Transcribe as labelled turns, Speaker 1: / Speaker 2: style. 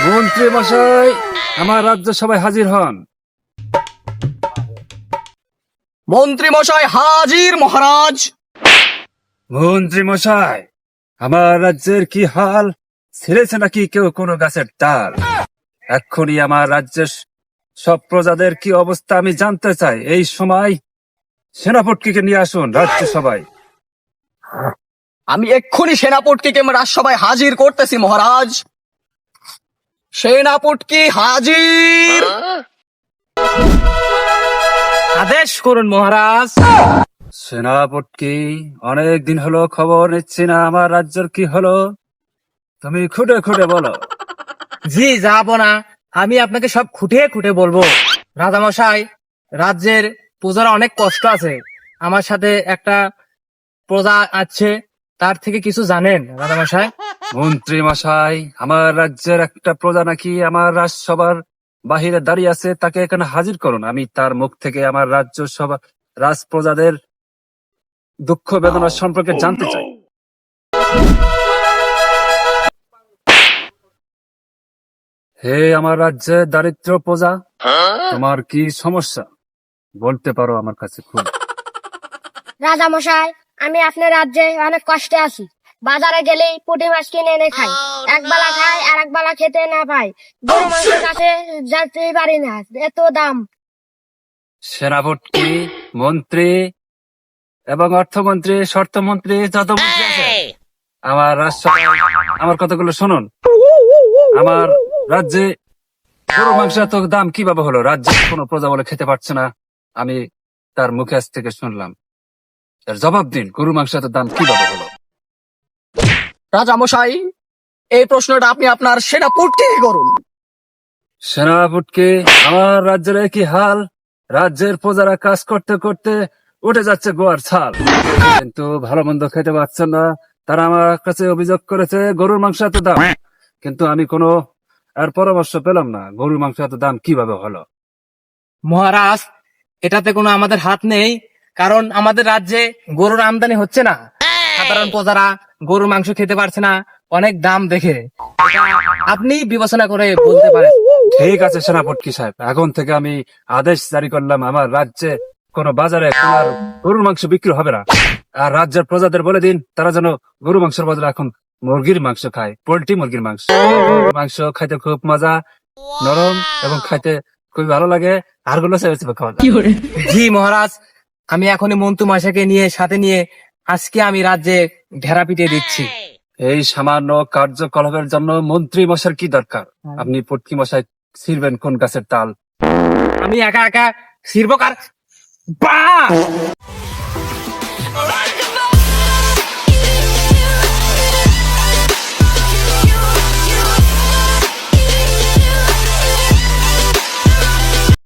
Speaker 1: মন্ত্রী মশাই, আমার রাজ্য সবাই হাজির হন।
Speaker 2: মন্ত্রী মশাই হাজির মহারাজ।
Speaker 1: মন্ত্রী মশাই, আমার রাজ্যের কি হাল, ছেড়েছে নাকি কেউ কোনো গাছের ডাল? এক্ষুনি আমার রাজ্যের সব প্রজাদের কি অবস্থা আমি জানতে চাই। এই সময় সেনাপতিকে নিয়ে আসুন রাজ্য সবাই।
Speaker 2: আমি এক্ষুনি সেনাপতিকে রাজসভায় হাজির করতেছি মহারাজ। সেনাপতি হাজির।
Speaker 3: আদেশ করুন মহারাজ।
Speaker 1: সেনাপতি, অনেক দিন হলো খবর নিচ্ছি না, আমার রাজ্যের কি হলো, তুমি খুঁটে খুঁটে বলো।
Speaker 3: জি যাবো না, আমি আপনাকে সব খুঁটিয়ে খুঁটে বলবো। রাজামশাই, রাজ্যের প্রজারা অনেক কষ্ট আছে। আমার সাথে একটা প্রজা আছে, তার থেকে কিছু জানেন রাজামশাই?
Speaker 1: মন্ত্রী মশাই, আমার রাজ্যের একটা প্রজা নাকি আমার রাজসভার বাহিরে দাঁড়িয়ে আছে, তাকে এখানে হাজির করুন। আমি তার মুখ থেকে আমার রাজ্য সভা রাজ প্রজাদের দুঃখ বেদনা সম্পর্কে জানতে চাই। হে আমার রাজ্যের দারিদ্র প্রজা, তোমার কি সমস্যা বলতে পারো আমার কাছে খুব।
Speaker 4: রাজা মশাই, আমি আপনার রাজ্যে অনেক কষ্টে আছি। বাজারে গেলেই পুঁটি মাছ কিনে এনে খাই, একবেলা খাই আর একবেলা খেতে না পাই। গরু মাংসের কাছে যেতেই পারি না, এত দাম।
Speaker 1: সেনাপতি, মন্ত্রী এবং অর্থমন্ত্রী, শর্তমন্ত্রী, যত মন্ত্রী আছে আমার রাজসভায় আমার কথাগুলো শুনুন। আমার রাজ্যে গরু মাংস এত দাম কিভাবে হলো? রাজ্যে কোনো প্রজা বলে খেতে পারছে না, আমি তার মুখে আজ থেকে শুনলাম। এর জবাব দিন, গরু মাংস এত দাম কিভাবে হলো?
Speaker 2: রাজা মশাই, এই প্রশ্নটা আপনি আপনার সেনাপতিকে করুন।
Speaker 1: সেনাপতি, আমার রাজ্যের কি হাল, রাজ্যের প্রজারা কাজ করতে করতে উঠে যাচ্ছে গোয়ার ছাল, কিন্তু ভালো মন্দ খেতে পারছে না। তারা আমার কাছে অভিযোগ করেছে গরুর মাংস এত দাম, কিন্তু আমি কোনো আর পরামর্শ পেলাম না, গরুর মাংস এত দাম কিভাবে হলো।
Speaker 3: মহারাজ, এটাতে কোনো আমাদের হাত নেই, কারণ আমাদের রাজ্যে গরুর আমদানি হচ্ছে না। সাধারণ প্রজারা গরুর মাংস খেতে পারছে না অনেক দাম দেখে। এটা আপনি বিবেচনা করে বলতে পারেন।
Speaker 1: ঠিক আছে সেনাপতি সাহেব, এখন থেকে আমি আদেশ জারি করলাম, আমার রাজ্যে কোনো বাজারে তোমার গরুর মাংস বিক্রি হবে না। আর রাজ্যের প্রজাদের বলে দিন, তারা যেন গরু মাংসের বদলে এখন মুরগির মাংস খায়, পোল্ট্রি মুরগির মাংস। গরুর মাংস খাইতে খুব মজা, নরম এবং খাইতে খুবই ভালো লাগে। আর গুলো খাওয়া যায়।
Speaker 3: জি মহারাজ, আমি এখনই মন্ত্রী মশাইকে নিয়ে সাথে নিয়ে আজকে আমি রাজ্যে ঢেরা পিটিয়ে দিচ্ছি।
Speaker 1: এই সামান্য কার্যকলাপের জন্য মন্ত্রী মশাইয়ের কি দরকার? আপনি পটকি মশাই ছিড়বেন কোন গাছের তাল?
Speaker 3: আমি একা একা ছিড়বো কার? বাহ!